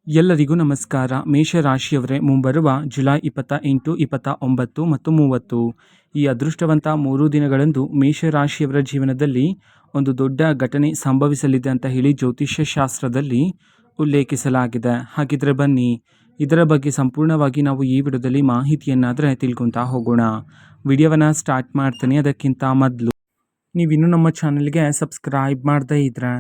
ಎಲ್ಲರಿಗೂ ನಮಸ್ಕಾರ. ಮೇಷರಾಶಿಯವರೇ, ಮುಂಬರುವ ಜುಲೈ 28, 29 ಮತ್ತು 30 ಈ ಅದೃಷ್ಟವಂತ 3 ದಿನಗಳಂದು ಮೇಷರಾಶಿಯವರ ಜೀವನದಲ್ಲಿ ಒಂದು ದೊಡ್ಡ ಘಟನೆ ಸಂಭವಿಸಲಿದೆ ಅಂತ ಹೇಳಿ ಜ್ಯೋತಿಷ್ಯ ಶಾಸ್ತ್ರದಲ್ಲಿ ಉಲ್ಲೇಖಿಸಲಾಗಿದೆ. ಹಾಗಿದ್ರೆ ಬನ್ನಿ, ಇದರ ಬಗ್ಗೆ ಸಂಪೂರ್ಣವಾಗಿ ನಾವು ಈ ವಿಡಿಯೋದಲ್ಲಿ ಮಾಹಿತಿಯನ್ನಾದರೆ ತಿಳ್ಕೊತಾ ಹೋಗೋಣ. ವಿಡಿಯೋವನ್ನು ಸ್ಟಾರ್ಟ್ ಮಾಡ್ತೀನಿ. ಅದಕ್ಕಿಂತ ಮೊದಲು ನೀವಿನ್ನೂ ನಮ್ಮ ಚಾನಲ್ಗೆ ಸಬ್ಸ್ಕ್ರೈಬ್ ಮಾಡದೇ ಇದ್ರೆ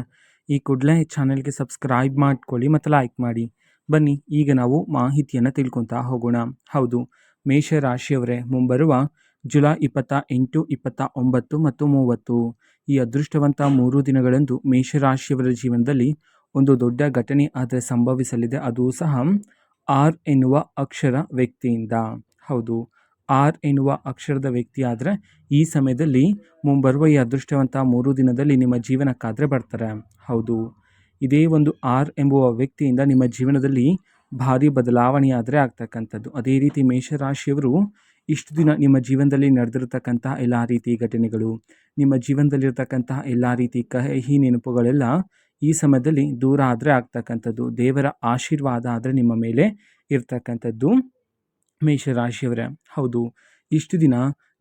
ಈ ಕೂಡಲೇ ಚಾನಲ್ಗೆ ಸಬ್ಸ್ಕ್ರೈಬ್ ಮಾಡ್ಕೊಳ್ಳಿ ಮತ್ತು ಲೈಕ್ ಮಾಡಿ. ಬನ್ನಿ, ಈಗ ನಾವು ಮಾಹಿತಿಯನ್ನು ತಿಳ್ಕೊತಾ ಹೋಗೋಣ. ಹೌದು, ಮೇಷರಾಶಿಯವರೇ, ಮುಂಬರುವ ಜುಲೈ 28, 29 ಮತ್ತು 30 ಈ ಅದೃಷ್ಟವಂತ 3 ದಿನಗಳಂದು ಮೇಷರಾಶಿಯವರ ಜೀವನದಲ್ಲಿ ಒಂದು ದೊಡ್ಡ ಘಟನೆ ಆದರೆ ಸಂಭವಿಸಲಿದೆ. ಅದು ಸಹ ಆರ್ ಎನ್ನುವ ಅಕ್ಷರ ವ್ಯಕ್ತಿಯಿಂದ. ಹೌದು, ಆರ್ ಎನ್ನುವ ಅಕ್ಷರದ ವ್ಯಕ್ತಿ ಆದರೆ ಈ ಸಮಯದಲ್ಲಿ ಮುಂಬರುವ ಈ ಅದೃಷ್ಟವಂತ 3 ದಿನದಲ್ಲಿ ನಿಮ್ಮ ಜೀವನಕ್ಕಾದರೆ ಬರ್ತಾರೆ. ಹೌದು, ಇದೇ ಒಂದು ಆರ್ ಎಂಬುವ ವ್ಯಕ್ತಿಯಿಂದ ನಿಮ್ಮ ಜೀವನದಲ್ಲಿ ಭಾರಿ ಬದಲಾವಣೆಯಾದರೆ ಆಗ್ತಕ್ಕಂಥದ್ದು. ಅದೇ ರೀತಿ ಮೇಷರಾಶಿಯವರು ಇಷ್ಟು ದಿನ ನಿಮ್ಮ ಜೀವನದಲ್ಲಿ ನಡೆದಿರತಕ್ಕಂತಹ ಎಲ್ಲ ರೀತಿ ಘಟನೆಗಳು, ನಿಮ್ಮ ಜೀವನದಲ್ಲಿರ್ತಕ್ಕಂತಹ ಎಲ್ಲ ರೀತಿ ಕಹಿ ನೆನಪುಗಳೆಲ್ಲ ಈ ಸಮಯದಲ್ಲಿ ದೂರ ಆದರೆ ಆಗ್ತಕ್ಕಂಥದ್ದು. ದೇವರ ಆಶೀರ್ವಾದ ಆದರೆ ನಿಮ್ಮ ಮೇಲೆ ಇರ್ತಕ್ಕಂಥದ್ದು ಮೇಷರಾಶಿಯವರೇ. ಹೌದು, ಇಷ್ಟು ದಿನ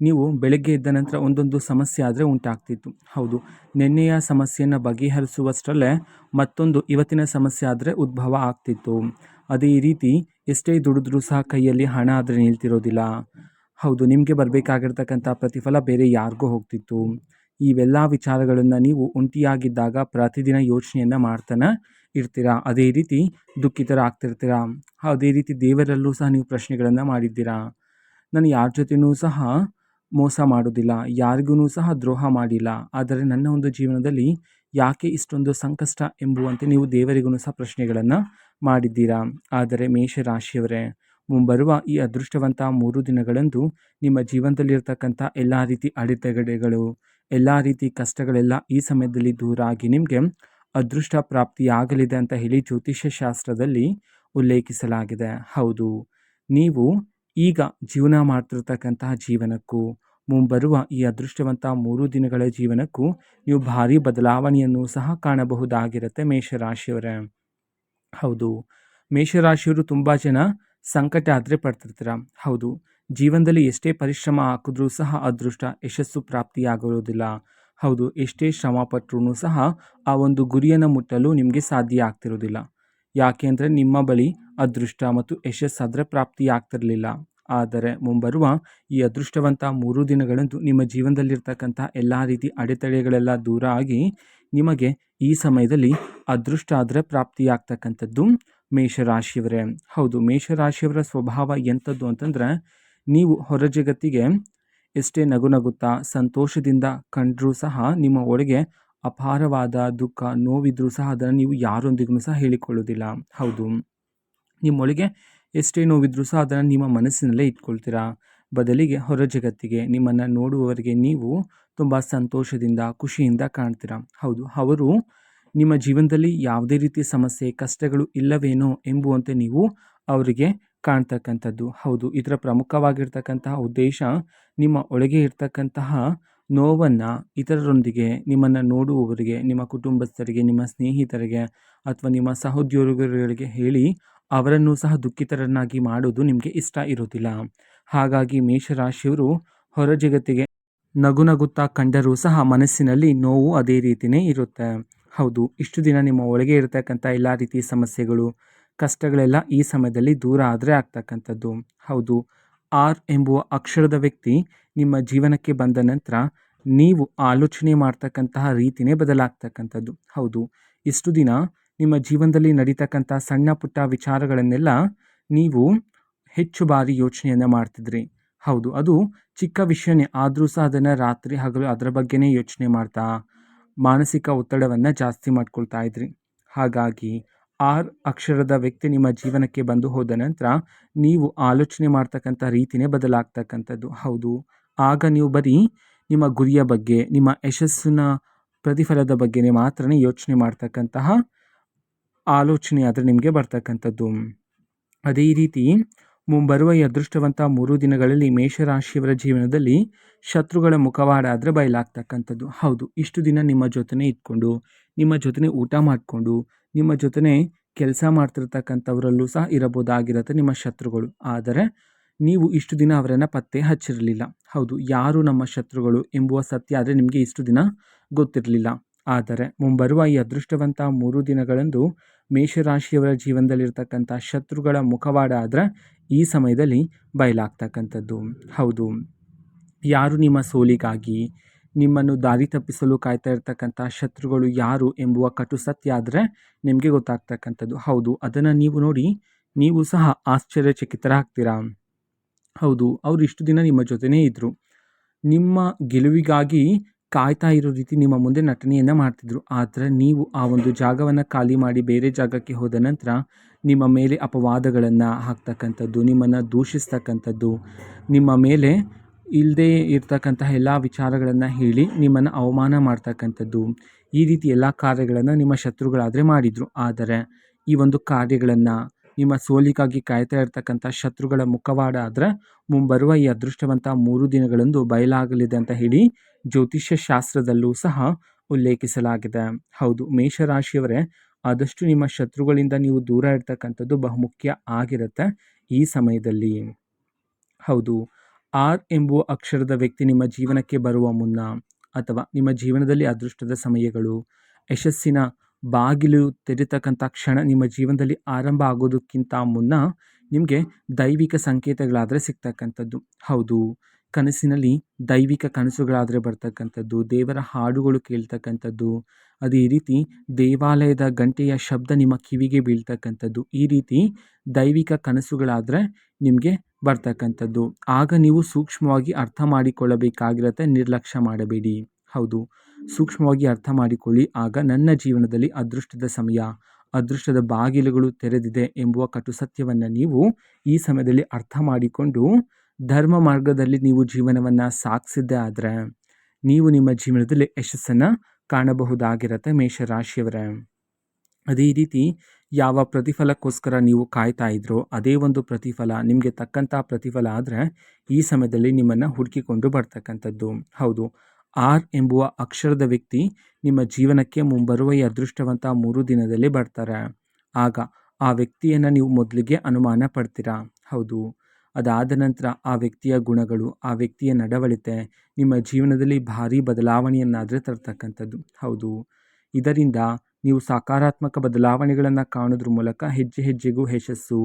ನೀವು ಬೆಳಗ್ಗೆ ಎದ್ದ ನಂತರ ಒಂದೊಂದು ಸಮಸ್ಯೆ ಆದರೆ ಉಂಟಾಗ್ತಿತ್ತು. ಹೌದು, ನಿನ್ನೆಯ ಸಮಸ್ಯೆಯನ್ನು ಬಗೆಹರಿಸುವಷ್ಟರಲ್ಲೇ ಮತ್ತೊಂದು ಇವತ್ತಿನ ಸಮಸ್ಯೆ ಆದರೆ ಉದ್ಭವ ಆಗ್ತಿತ್ತು. ಅದೇ ರೀತಿ ಎಷ್ಟೇ ದುಡಿದ್ರೂ ಸಹ ಕೈಯಲ್ಲಿ ಹಣ ಆದರೆ ನಿಲ್ತಿರೋದಿಲ್ಲ. ಹೌದು, ನಿಮಗೆ ಬರಬೇಕಾಗಿರ್ತಕ್ಕಂಥ ಪ್ರತಿಫಲ ಬೇರೆ ಯಾರಿಗೂ ಹೋಗ್ತಿತ್ತು. ಇವೆಲ್ಲ ವಿಚಾರಗಳನ್ನು ನೀವು ಒಂಟಿಯಾಗಿದ್ದಾಗ ಪ್ರತಿದಿನ ಯೋಚನೆಯನ್ನು ಮಾಡ್ತಾನೆ ಇರ್ತೀರಾ. ಅದೇ ರೀತಿ ದುಃಖಿತರಾಗ್ತಿರ್ತೀರಾ. ಅದೇ ರೀತಿ ದೇವರಲ್ಲೂ ಸಹ ನೀವು ಪ್ರಶ್ನೆಗಳನ್ನು ಮಾಡಿದ್ದೀರಾ. ನಾನು ಯಾರ ಜೊತೆನೂ ಸಹ ಮೋಸ ಮಾಡೋದಿಲ್ಲ, ಯಾರಿಗೂ ಸಹ ದ್ರೋಹ ಮಾಡಿಲ್ಲ, ಆದರೆ ನನ್ನ ಒಂದು ಜೀವನದಲ್ಲಿ ಯಾಕೆ ಇಷ್ಟೊಂದು ಸಂಕಷ್ಟ ಎಂಬುವಂತೆ ನೀವು ದೇವರಿಗೂ ಸಹ ಪ್ರಶ್ನೆಗಳನ್ನು ಮಾಡಿದ್ದೀರಾ. ಆದರೆ ಮೇಷರಾಶಿಯವರೇ, ಮುಂಬರುವ ಈ ಅದೃಷ್ಟವಂತ 3 ದಿನಗಳಂದು ನಿಮ್ಮ ಜೀವನದಲ್ಲಿರ್ತಕ್ಕಂಥ ಎಲ್ಲ ರೀತಿ ಅಡೆತಡೆಗಳು, ಎಲ್ಲ ರೀತಿ ಕಷ್ಟಗಳೆಲ್ಲ ಈ ಸಮಯದಲ್ಲಿ ದೂರ ಆಗಿ ನಿಮಗೆ ಅದೃಷ್ಟ ಪ್ರಾಪ್ತಿಯಾಗಲಿದೆ ಅಂತ ಹೇಳಿ ಜ್ಯೋತಿಷ್ಯ ಶಾಸ್ತ್ರದಲ್ಲಿ ಉಲ್ಲೇಖಿಸಲಾಗಿದೆ. ಹೌದು, ನೀವು ಈಗ ಜೀವನ ಮಾಡ್ತಿರ್ತಕ್ಕಂತಹ ಜೀವನಕ್ಕೂ ಮುಂಬರುವ ಈ ಅದೃಷ್ಟವಂತ 3 ದಿನಗಳ ಜೀವನಕ್ಕೂ ನೀವು ಭಾರಿ ಬದಲಾವಣೆಯನ್ನು ಸಹ ಕಾಣಬಹುದಾಗಿರುತ್ತೆ ಮೇಷರಾಶಿಯವರೇ. ಹೌದು, ಮೇಷರಾಶಿಯವರು ತುಂಬ ಜನ ಸಂಕಟ ಆದರೆ ಪಡ್ತಿರ್ತೀರ. ಹೌದು, ಜೀವನದಲ್ಲಿ ಎಷ್ಟೇ ಪರಿಶ್ರಮ ಹಾಕಿದ್ರೂ ಸಹ ಅದೃಷ್ಟ ಯಶಸ್ಸು ಪ್ರಾಪ್ತಿಯಾಗಿರೋದಿಲ್ಲ. ಹೌದು, ಎಷ್ಟೇ ಶ್ರಮ ಪಟ್ಟರೂ ಸಹ ಆ ಒಂದು ಗುರಿಯನ್ನು ಮುಟ್ಟಲು ನಿಮಗೆ ಸಾಧ್ಯ ಆಗ್ತಿರೋದಿಲ್ಲ. ಯಾಕೆ ಅಂದರೆ ನಿಮ್ಮ ಬಳಿ ಅದೃಷ್ಟ ಮತ್ತು ಯಶಸ್ಸಾದರೆ ಪ್ರಾಪ್ತಿಯಾಗ್ತಿರಲಿಲ್ಲ. ಆದರೆ ಮುಂಬರುವ ಈ ಅದೃಷ್ಟವಂತ 3 ದಿನಗಳಂದು ನಿಮ್ಮ ಜೀವನದಲ್ಲಿರ್ತಕ್ಕಂಥ ಎಲ್ಲ ರೀತಿ ಅಡೆತಡೆಗಳೆಲ್ಲ ದೂರ ಆಗಿ ನಿಮಗೆ ಈ ಸಮಯದಲ್ಲಿ ಅದೃಷ್ಟ ಆದರೆ ಪ್ರಾಪ್ತಿಯಾಗ್ತಕ್ಕಂಥದ್ದು ಮೇಷರಾಶಿಯವರೇ. ಹೌದು, ಮೇಷರಾಶಿಯವರ ಸ್ವಭಾವ ಎಂಥದ್ದು ಅಂತಂದರೆ, ನೀವು ಹೊರ ಜಗತ್ತಿಗೆ ಎಷ್ಟೇ ನಗುತ್ತಾ ಸಂತೋಷದಿಂದ ಕಂಡರೂ ಸಹ ನಿಮ್ಮ ಒಳಗೆ ಅಪಾರವಾದ ದುಃಖ ನೋವಿದ್ರೂ ಸಹ ಅದನ್ನು ನೀವು ಯಾರೊಂದಿಗೂ ಸಹ ಹೇಳಿಕೊಳ್ಳೋದಿಲ್ಲ. ಹೌದು, ನಿಮ್ಮೊಳಗೆ ಎಷ್ಟೇ ನೋವಿದ್ರೂ ಸಹ ಅದನ್ನು ನಿಮ್ಮ ಮನಸ್ಸಿನಲ್ಲೇ ಇಟ್ಕೊಳ್ತೀರಾ. ಬದಲಿಗೆ ಹೊರ ಜಗತ್ತಿಗೆ ನಿಮ್ಮನ್ನು ನೋಡುವವರಿಗೆ ನೀವು ತುಂಬ ಸಂತೋಷದಿಂದ ಖುಷಿಯಿಂದ ಕಾಣ್ತೀರಾ. ಹೌದು, ಅವರು ನಿಮ್ಮ ಜೀವನದಲ್ಲಿ ಯಾವುದೇ ರೀತಿಯ ಸಮಸ್ಯೆ ಕಷ್ಟಗಳು ಇಲ್ಲವೇನೋ ಎಂಬುವಂತೆ ನೀವು ಅವರಿಗೆ ಕಾಣ್ತಕ್ಕಂಥದ್ದು. ಹೌದು, ಇದರ ಪ್ರಮುಖವಾಗಿರ್ತಕ್ಕಂತಹ ಉದ್ದೇಶ ನಿಮ್ಮ ಒಳಗೆ ಇರ್ತಕ್ಕಂತಹ ನೋವನ್ನು ಇತರರೊಂದಿಗೆ, ನಿಮ್ಮನ್ನು ನೋಡುವವರಿಗೆ, ನಿಮ್ಮ ಕುಟುಂಬಸ್ಥರಿಗೆ, ನಿಮ್ಮ ಸ್ನೇಹಿತರಿಗೆ ಅಥವಾ ನಿಮ್ಮ ಸಹೋದ್ಯೋಗಿಗಳಿಗೆ ಹೇಳಿ ಅವರನ್ನು ಸಹ ದುಃಖಿತರನ್ನಾಗಿ ಮಾಡೋದು ನಿಮಗೆ ಇಷ್ಟ ಇರೋದಿಲ್ಲ. ಹಾಗಾಗಿ ಮೇಷರಾಶಿಯವರು ಹೊರ ಜಗತ್ತಿಗೆ ನಗುತ್ತಾ ಕಂಡರೂ ಸಹ ಮನಸ್ಸಿನಲ್ಲಿ ನೋವು ಅದೇ ರೀತಿಯೇ ಇರುತ್ತೆ. ಹೌದು, ಇಷ್ಟು ದಿನ ನಿಮ್ಮ ಒಳಗೆ ಇರತಕ್ಕಂಥ ಎಲ್ಲ ರೀತಿ ಸಮಸ್ಯೆಗಳು ಕಷ್ಟಗಳೆಲ್ಲ ಈ ಸಮಯದಲ್ಲಿ ದೂರ ಆದರೆ ಆಗ್ತಕ್ಕಂಥದ್ದು. ಹೌದು, ಆರ್ ಎಂಬುವ ಅಕ್ಷರದ ವ್ಯಕ್ತಿ ನಿಮ್ಮ ಜೀವನಕ್ಕೆ ಬಂದ ನಂತರ ನೀವು ಆಲೋಚನೆ ಮಾಡ್ತಕ್ಕಂತಹ ರೀತಿಯೇ ಬದಲಾಗ್ತಕ್ಕಂಥದ್ದು. ಹೌದು, ಇಷ್ಟು ದಿನ ನಿಮ್ಮ ಜೀವನದಲ್ಲಿ ನಡೀತಕ್ಕಂಥ ಸಣ್ಣ ಪುಟ್ಟ ವಿಚಾರಗಳನ್ನೆಲ್ಲ ನೀವು ಹೆಚ್ಚು ಬಾರಿ ಯೋಚನೆಯನ್ನು ಮಾಡ್ತಿದ್ರಿ. ಹೌದು, ಅದು ಚಿಕ್ಕ ವಿಷಯನೇ ಆದರೂ ಸಹ ಅದನ್ನು ರಾತ್ರಿ ಹಗಲು ಅದರ ಬಗ್ಗೆನೇ ಯೋಚನೆ ಮಾಡ್ತಾ ಮಾನಸಿಕ ಒತ್ತಡವನ್ನು ಜಾಸ್ತಿ ಮಾಡ್ಕೊಳ್ತಾ ಇದ್ರಿ. ಹಾಗಾಗಿ ಆರ್ ಅಕ್ಷರದ ವ್ಯಕ್ತಿ ನಿಮ್ಮ ಜೀವನಕ್ಕೆ ಬಂದು ಹೋದ ನಂತರ ನೀವು ಆಲೋಚನೆ ಮಾಡ್ತಕ್ಕಂಥ ರೀತಿಯೇ ಬದಲಾಗ್ತಕ್ಕಂಥದ್ದು. ಹೌದು, ಆಗ ನೀವು ಬರೀ ನಿಮ್ಮ ಗುರಿಯ ಬಗ್ಗೆ, ನಿಮ್ಮ ಯಶಸ್ಸಿನ ಪ್ರತಿಫಲದ ಬಗ್ಗೆನೇ ಮಾತ್ರನೇ ಯೋಚನೆ ಮಾಡ್ತಕ್ಕಂತಹ ಆಲೋಚನೆ ಆದರೆ ನಿಮಗೆ ಬರ್ತಕ್ಕಂಥದ್ದು. ಅದೇ ರೀತಿ ಮುಂಬರುವ ಈ ಅದೃಷ್ಟವಂತ 3 ದಿನಗಳಲ್ಲಿ ಮೇಷರಾಶಿಯವರ ಜೀವನದಲ್ಲಿ ಶತ್ರುಗಳ ಮುಖವಾಡ ಆದರೆ ಬಯಲಾಗ್ತಕ್ಕಂಥದ್ದು. ಹೌದು, ಇಷ್ಟು ದಿನ ನಿಮ್ಮ ಜೊತೆನೇ ಇದ್ಕೊಂಡು, ನಿಮ್ಮ ಜೊತೆನೇ ಊಟ ಮಾಡಿಕೊಂಡು, ನಿಮ್ಮ ಜೊತೆನೇ ಕೆಲಸ ಮಾಡ್ತಿರ್ತಕ್ಕಂಥವರಲ್ಲೂ ಸಹ ಇರಬಹುದಾಗಿರುತ್ತೆ ನಿಮ್ಮ ಶತ್ರುಗಳು. ಆದರೆ ನೀವು ಇಷ್ಟು ದಿನ ಅವರನ್ನು ಪತ್ತೆ ಹಚ್ಚಿರಲಿಲ್ಲ. ಹೌದು, ಯಾರು ನಮ್ಮ ಶತ್ರುಗಳು ಎಂಬುವ ಸತ್ಯ ಆದರೆ ನಿಮಗೆ ಇಷ್ಟು ದಿನ ಗೊತ್ತಿರಲಿಲ್ಲ. ಆದರೆ ಮುಂಬರುವ ಈ ಅದೃಷ್ಟವಂತ 3 ದಿನಗಳಂದು ಮೇಷರಾಶಿಯವರ ಜೀವನದಲ್ಲಿರ್ತಕ್ಕಂಥ ಶತ್ರುಗಳ ಮುಖವಾಡ ಆದರೆ ಈ ಸಮಯದಲ್ಲಿ ಬಯಲಾಗ್ತಕ್ಕಂಥದ್ದು. ಹೌದು, ಯಾರು ನಿಮ್ಮ ಸೋಲಿಗಾಗಿ ನಿಮ್ಮನ್ನು ದಾರಿ ತಪ್ಪಿಸಲು ಕಾಯ್ತಾ ಇರ್ತಕ್ಕಂಥ ಶತ್ರುಗಳು ಯಾರು ಎಂಬುವ ಕಟು ಸತ್ಯ ಆದರೆ ನಿಮಗೆ ಗೊತ್ತಾಗ್ತಕ್ಕಂಥದ್ದು. ಹೌದು, ಅದನ್ನು ನೀವು ನೋಡಿ ನೀವು ಸಹ ಆಶ್ಚರ್ಯಚಕಿತರಾಗ್ತೀರಾ. ಹೌದು, ಅವರು ಇಷ್ಟು ದಿನ ನಿಮ್ಮ ಜೊತೆನೇ ಇದ್ದರು. ನಿಮ್ಮ ಗೆಲುವಿಗಾಗಿ ಕಾಯ್ತಾ ಇರೋ ರೀತಿ ನಿಮ್ಮ ಮುಂದೆ ನಟನೆಯನ್ನು ಮಾಡ್ತಿದ್ರು. ಆದರೆ ನೀವು ಆ ಒಂದು ಜಾಗವನ್ನು ಖಾಲಿ ಮಾಡಿ ಬೇರೆ ಜಾಗಕ್ಕೆ ಹೋದ ನಂತರ ನಿಮ್ಮ ಮೇಲೆ ಅಪವಾದಗಳನ್ನು ಹಾಕ್ತಕ್ಕಂಥದ್ದು, ನಿಮ್ಮನ್ನು ದೂಷಿಸ್ತಕ್ಕಂಥದ್ದು, ನಿಮ್ಮ ಮೇಲೆ ಇಲ್ಲದೇ ಇರ್ತಕ್ಕಂತಹ ಎಲ್ಲ ವಿಚಾರಗಳನ್ನು ಹೇಳಿ ನಿಮ್ಮನ್ನು ಅವಮಾನ ಮಾಡ್ತಕ್ಕಂಥದ್ದು, ಈ ರೀತಿ ಎಲ್ಲ ಕಾರ್ಯಗಳನ್ನು ನಿಮ್ಮ ಶತ್ರುಗಳಾದರೆ ಮಾಡಿದರು. ಆದರೆ ಈ ಒಂದು ಕಾರ್ಯಗಳನ್ನು ನಿಮ್ಮ ಸೋಲಿಗಾಗಿ ಕಾಯ್ತಾ ಇರ್ತಕ್ಕಂಥ ಶತ್ರುಗಳ ಮುಖವಾಡ ಆದರೆ ಮುಂಬರುವ ಈ ಅದೃಷ್ಟವಂತ 3 ದಿನಗಳಂದು ಬಯಲಾಗಲಿದೆ ಅಂತ ಹೇಳಿ ಜ್ಯೋತಿಷ್ಯ ಶಾಸ್ತ್ರದಲ್ಲೂ ಸಹ ಉಲ್ಲೇಖಿಸಲಾಗಿದೆ. ಹೌದು, ಮೇಷರಾಶಿಯವರೇ, ಆದಷ್ಟು ನಿಮ್ಮ ಶತ್ರುಗಳಿಂದ ನೀವು ದೂರ ಇರ್ತಕ್ಕಂಥದ್ದು ಬಹುಮುಖ್ಯ ಆಗಿರುತ್ತೆ ಈ ಸಮಯದಲ್ಲಿ. ಹೌದು, ಆರ್ ಎಂಬುವ ಅಕ್ಷರದ ವ್ಯಕ್ತಿ ನಿಮ್ಮ ಜೀವನಕ್ಕೆ ಬರುವ ಮುನ್ನ ಅಥವಾ ನಿಮ್ಮ ಜೀವನದಲ್ಲಿ ಅದೃಷ್ಟದ ಸಮಯಗಳು, ಯಶಸ್ಸಿನ ಬಾಗಿಲು ತೆರೀತಕ್ಕಂಥ ಕ್ಷಣ ನಿಮ್ಮ ಜೀವನದಲ್ಲಿ ಆರಂಭ ಆಗೋದಕ್ಕಿಂತ ಮುನ್ನ ನಿಮಗೆ ದೈವಿಕ ಸಂಕೇತಗಳಾದರೆ ಸಿಗ್ತಕ್ಕಂಥದ್ದು. ಹೌದು, ಕನಸಿನಲ್ಲಿ ದೈವಿಕ ಕನಸುಗಳಾದರೆ ಬರ್ತಕ್ಕಂಥದ್ದು, ದೇವರ ಹಾಡುಗಳು ಕೇಳ್ತಕ್ಕಂಥದ್ದು, ಅದೇ ರೀತಿ ದೇವಾಲಯದ ಗಂಟೆಯ ಶಬ್ದ ನಿಮ್ಮ ಕಿವಿಗೆ ಬೀಳ್ತಕ್ಕಂಥದ್ದು, ಈ ರೀತಿ ದೈವಿಕ ಕನಸುಗಳಾದರೆ ನಿಮಗೆ ಬರ್ತಕ್ಕಂಥದ್ದು. ಆಗ ನೀವು ಸೂಕ್ಷ್ಮವಾಗಿ ಅರ್ಥ ಮಾಡಿಕೊಳ್ಳಬೇಕಾಗಿರುತ್ತೆ, ನಿರ್ಲಕ್ಷ್ಯ ಮಾಡಬೇಡಿ. ಹೌದು, ಸೂಕ್ಷ್ಮವಾಗಿ ಅರ್ಥ ಮಾಡಿಕೊಳ್ಳಿ. ಆಗ ನನ್ನ ಜೀವನದಲ್ಲಿ ಅದೃಷ್ಟದ ಸಮಯ, ಅದೃಷ್ಟದ ಬಾಗಿಲುಗಳು ತೆರೆದಿದೆ ಎಂಬುವ ಕಟು ಸತ್ಯವನ್ನು ನೀವು ಈ ಸಮಯದಲ್ಲಿ ಅರ್ಥ ಮಾಡಿಕೊಂಡು ಧರ್ಮ ಮಾರ್ಗದಲ್ಲಿ ನೀವು ಜೀವನವನ್ನು ಸಾಗಿಸಿದ್ದೇ ಆದರೆ ನೀವು ನಿಮ್ಮ ಜೀವನದಲ್ಲಿ ಯಶಸ್ಸನ್ನು ಕಾಣಬಹುದಾಗಿರುತ್ತೆ ಮೇಷರಾಶಿಯವರೇ. ಅದೇ ರೀತಿ ಯಾವ ಪ್ರತಿಫಲಕ್ಕೋಸ್ಕರ ನೀವು ಕಾಯ್ತಾ ಇದ್ರೋ ಅದೇ ಒಂದು ಪ್ರತಿಫಲ ನಿಮಗೆ ತಕ್ಕಂಥ ಪ್ರತಿಫಲ ಆದರೆ ಈ ಸಮಯದಲ್ಲಿ ನಿಮ್ಮನ್ನು ಹುಡುಕಿಕೊಂಡು ಬರ್ತಕ್ಕಂಥದ್ದು. ಹೌದು, ಆರ್ ಎಂಬುವ ಅಕ್ಷರದ ವ್ಯಕ್ತಿ ನಿಮ್ಮ ಜೀವನಕ್ಕೆ ಮುಂಬರುವ ಈ ಅದೃಷ್ಟವಂತ 3 ದಿನದಲ್ಲಿ ಬರ್ತಾರೆ. ಆಗ ಆ ವ್ಯಕ್ತಿಯನ್ನು ನೀವು ಮೊದಲಿಗೆ ಅನುಮಾನ ಪಡ್ತೀರಾ. ಹೌದು, ಅದಾದ ನಂತರ ಆ ವ್ಯಕ್ತಿಯ ಗುಣಗಳು, ಆ ವ್ಯಕ್ತಿಯ ನಡವಳಿಕೆ ನಿಮ್ಮ ಜೀವನದಲ್ಲಿ ಭಾರಿ ಬದಲಾವಣೆಯನ್ನಾದರೆ ತರ್ತಕ್ಕಂಥದ್ದು. ಹೌದು, ಇದರಿಂದ ನೀವು ಸಕಾರಾತ್ಮಕ ಬದಲಾವಣೆಗಳನ್ನು ಕಾಣೋದ್ರ ಮೂಲಕ ಹೆಜ್ಜೆ ಹೆಜ್ಜೆಗೂ ಯಶಸ್ಸು,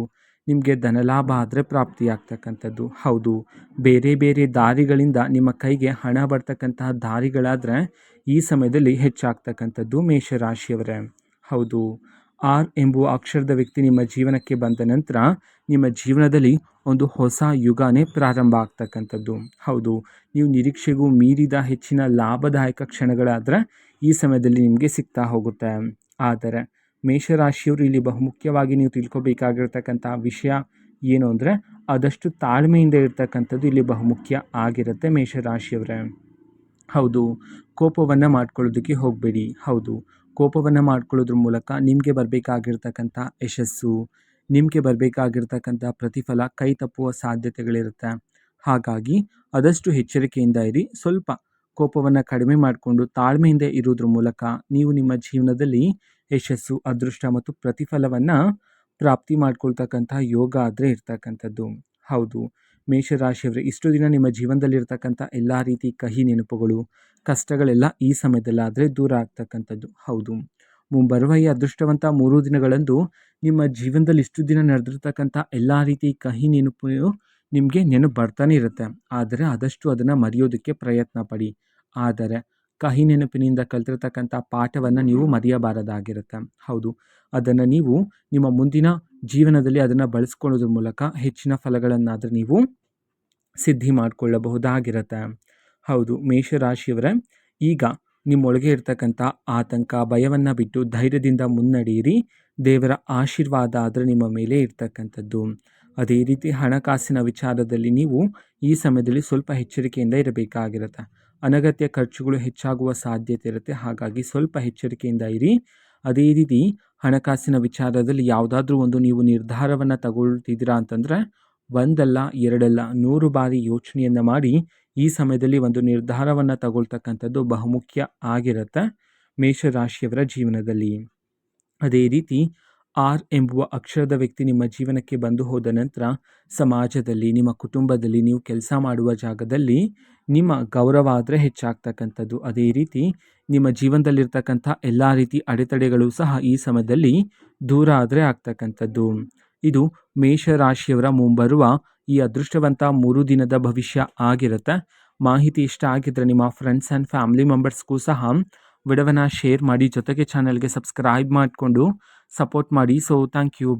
ನಿಮಗೆ ಧನಲಾಭ ಆದರೆ ಪ್ರಾಪ್ತಿಯಾಗ್ತಕ್ಕಂಥದ್ದು. ಹೌದು, ಬೇರೆ ಬೇರೆ ದಾರಿಗಳಿಂದ ನಿಮ್ಮ ಕೈಗೆ ಹಣ ಬರ್ತಕ್ಕಂತಹ ದಾರಿಗಳಾದರೆ ಈ ಸಮಯದಲ್ಲಿ ಹೆಚ್ಚಾಗ್ತಕ್ಕಂಥದ್ದು ಮೇಷರಾಶಿಯವರೇ. ಹೌದು, ಆರ್ ಎಂಬುವ ಅಕ್ಷರದ ವ್ಯಕ್ತಿ ನಿಮ್ಮ ಜೀವನಕ್ಕೆ ಬಂದ ನಂತರ ನಿಮ್ಮ ಜೀವನದಲ್ಲಿ ಒಂದು ಹೊಸ ಯುಗನೇ ಪ್ರಾರಂಭ ಆಗ್ತಕ್ಕಂಥದ್ದು. ಹೌದು, ನೀವು ನಿರೀಕ್ಷೆಗೂ ಮೀರಿದ ಹೆಚ್ಚಿನ ಲಾಭದಾಯಕ ಕ್ಷಣಗಳಾದರೆ ಈ ಸಮಯದಲ್ಲಿ ನಿಮಗೆ ಸಿಗ್ತಾ ಹೋಗುತ್ತೆ. ಆದರೆ ಮೇಷರಾಶಿಯವರು ಇಲ್ಲಿ ಬಹುಮುಖ್ಯವಾಗಿ ನೀವು ತಿಳ್ಕೊಬೇಕಾಗಿರ್ತಕ್ಕಂಥ ವಿಷಯ ಏನು ಅಂದರೆ ಆದಷ್ಟು ತಾಳ್ಮೆಯಿಂದ ಇರ್ತಕ್ಕಂಥದ್ದು ಇಲ್ಲಿ ಬಹುಮುಖ್ಯ ಆಗಿರುತ್ತೆ ಮೇಷರಾಶಿಯವರೇ. ಹೌದು, ಕೋಪವನ್ನು ಮಾಡ್ಕೊಳ್ಳೋದಕ್ಕೆ ಹೋಗಬೇಡಿ. ಹೌದು, ಕೋಪವನ್ನು ಮಾಡ್ಕೊಳ್ಳೋದ್ರ ಮೂಲಕ ನಿಮಗೆ ಬರಬೇಕಾಗಿರ್ತಕ್ಕಂಥ ಯಶಸ್ಸು, ನಿಮಗೆ ಬರಬೇಕಾಗಿರ್ತಕ್ಕಂಥ ಪ್ರತಿಫಲ ಕೈ ತಪ್ಪುವ ಸಾಧ್ಯತೆಗಳಿರುತ್ತೆ. ಹಾಗಾಗಿ ಆದಷ್ಟು ಎಚ್ಚರಿಕೆಯಿಂದ ಇರಿ. ಸ್ವಲ್ಪ ಕೋಪವನ್ನು ಕಡಿಮೆ ಮಾಡಿಕೊಂಡು ತಾಳ್ಮೆಯಿಂದ ಇರೋದ್ರ ಮೂಲಕ ನೀವು ನಿಮ್ಮ ಜೀವನದಲ್ಲಿ ಯಶಸ್ಸು, ಅದೃಷ್ಟ ಮತ್ತು ಪ್ರತಿಫಲವನ್ನು ಪ್ರಾಪ್ತಿ ಮಾಡ್ಕೊಳ್ತಕ್ಕಂಥ ಯೋಗ ಆದರೆ ಇರ್ತಕ್ಕಂಥದ್ದು. ಹೌದು, ಮೇಷರಾಶಿಯವರೇ, ಇಷ್ಟು ದಿನ ನಿಮ್ಮ ಜೀವನದಲ್ಲಿರ್ತಕ್ಕಂಥ ಎಲ್ಲ ರೀತಿ ಕಹಿ ನೆನಪುಗಳು, ಕಷ್ಟಗಳೆಲ್ಲ ಈ ಸಮಯದಲ್ಲಾದರೆ ದೂರ ಆಗ್ತಕ್ಕಂಥದ್ದು. ಹೌದು, ಮುಂಬರುವ ಈ ಅದೃಷ್ಟವಂತ 3 ದಿನಗಳಂದು ನಿಮ್ಮ ಜೀವನದಲ್ಲಿ ಇಷ್ಟು ದಿನ ನಡೆದಿರ್ತಕ್ಕಂಥ ಎಲ್ಲ ರೀತಿ ಕಹಿ ನೆನಪು ನಿಮಗೆ ನೆನಪು ಬರ್ತಾನೆ ಇರುತ್ತೆ. ಆದರೆ ಆದಷ್ಟು ಅದನ್ನು ಮರೆಯೋದಕ್ಕೆ ಪ್ರಯತ್ನ ಪಡಿ. ಆದರೆ ಕಹಿ ನೆನಪಿನಿಂದ ಕಲಿತಿರ್ತಕ್ಕಂಥ ಪಾಠವನ್ನು ನೀವು ಮರೆಯಬಾರದಾಗಿರುತ್ತೆ. ಹೌದು, ಅದನ್ನು ನೀವು ನಿಮ್ಮ ಮುಂದಿನ ಜೀವನದಲ್ಲಿ ಅದನ್ನು ಬಳಸ್ಕೊಳ್ಳೋದ್ರ ಮೂಲಕ ಹೆಚ್ಚಿನ ಫಲಗಳನ್ನಾದರೂ ನೀವು ಸಿದ್ಧಿ ಮಾಡಿಕೊಳ್ಳಬಹುದಾಗಿರುತ್ತೆ. ಹೌದು, ಮೇಷರಾಶಿಯವರೇ, ಈಗ ನಿಮ್ಮೊಳಗೆ ಇರ್ತಕ್ಕಂಥ ಆತಂಕ, ಭಯವನ್ನು ಬಿಟ್ಟು ಧೈರ್ಯದಿಂದ ಮುನ್ನಡೆಯಿರಿ. ದೇವರ ಆಶೀರ್ವಾದ ಆದರೆ ನಿಮ್ಮ ಮೇಲೆ ಇರ್ತಕ್ಕಂಥದ್ದು. ಅದೇ ರೀತಿ ಹಣಕಾಸಿನ ವಿಚಾರದಲ್ಲಿ ನೀವು ಈ ಸಮಯದಲ್ಲಿ ಸ್ವಲ್ಪ ಎಚ್ಚರಿಕೆಯಿಂದ ಇರಬೇಕಾಗಿರುತ್ತೆ. ಅನಗತ್ಯ ಖರ್ಚುಗಳು ಹೆಚ್ಚಾಗುವ ಸಾಧ್ಯತೆ ಇರುತ್ತೆ. ಹಾಗಾಗಿ ಸ್ವಲ್ಪ ಎಚ್ಚರಿಕೆಯಿಂದ ಇರಿ. ಅದೇ ರೀತಿ ಹಣಕಾಸಿನ ವಿಚಾರದಲ್ಲಿ ಯಾವುದಾದ್ರೂ ಒಂದು ನೀವು ನಿರ್ಧಾರವನ್ನು ತಗೊಳ್ತಿದ್ದೀರಾ ಅಂತಂದರೆ ಒಂದಲ್ಲ ಎರಡಲ್ಲ 100 ಬಾರಿ ಯೋಚನೆಯನ್ನು ಮಾಡಿ ಈ ಸಮಯದಲ್ಲಿ ಒಂದು ನಿರ್ಧಾರವನ್ನು ತಗೊಳ್ತಕ್ಕಂಥದ್ದು ಬಹುಮುಖ್ಯ ಆಗಿರುತ್ತೆ ಮೇಷರಾಶಿಯವರ ಜೀವನದಲ್ಲಿ. ಅದೇ ರೀತಿ ಆರ್ ಎಂಬುವ ಅಕ್ಷರದ ವ್ಯಕ್ತಿ ನಿಮ್ಮ ಜೀವನಕ್ಕೆ ಬಂದು ಹೋದ ನಂತರ ಸಮಾಜದಲ್ಲಿ, ನಿಮ್ಮ ಕುಟುಂಬದಲ್ಲಿ, ನೀವು ಕೆಲಸ ಮಾಡುವ ಜಾಗದಲ್ಲಿ ನಿಮ್ಮ ಗೌರವ ಆದರೆ ಹೆಚ್ಚಾಗ್ತಕ್ಕಂಥದ್ದು. ಅದೇ ರೀತಿ ನಿಮ್ಮ ಜೀವನದಲ್ಲಿರ್ತಕ್ಕಂಥ ಎಲ್ಲ ರೀತಿ ಅಡೆತಡೆಗಳು ಸಹ ಈ ಸಮಯದಲ್ಲಿ ದೂರ ಆದರೆ ಆಗ್ತಕ್ಕಂಥದ್ದು. ಇದು ಮೇಷರಾಶಿಯವರ ಮುಂಬರುವ ಈ ಅದೃಷ್ಟವಂತ 3 ದಿನದ ಭವಿಷ್ಯ ಆಗಿರುತ್ತೆ. ಮಾಹಿತಿ ಇಷ್ಟ ಆಗಿದ್ರೆ ನಿಮ್ಮ ಫ್ರೆಂಡ್ಸ್ ಆ್ಯಂಡ್ ಫ್ಯಾಮಿಲಿ ಮೆಂಬರ್ಸ್ಗೂ ಸಹ ವಿಡಿಯೋವನ್ನು ಶೇರ್ ಮಾಡಿ, ಜೊತೆಗೆ ಚಾನಲ್ಗೆ ಸಬ್ಸ್ಕ್ರೈಬ್ ಮಾಡಿಕೊಂಡು ಸಪೋರ್ಟ್ ಮಾಡಿ. So thank you.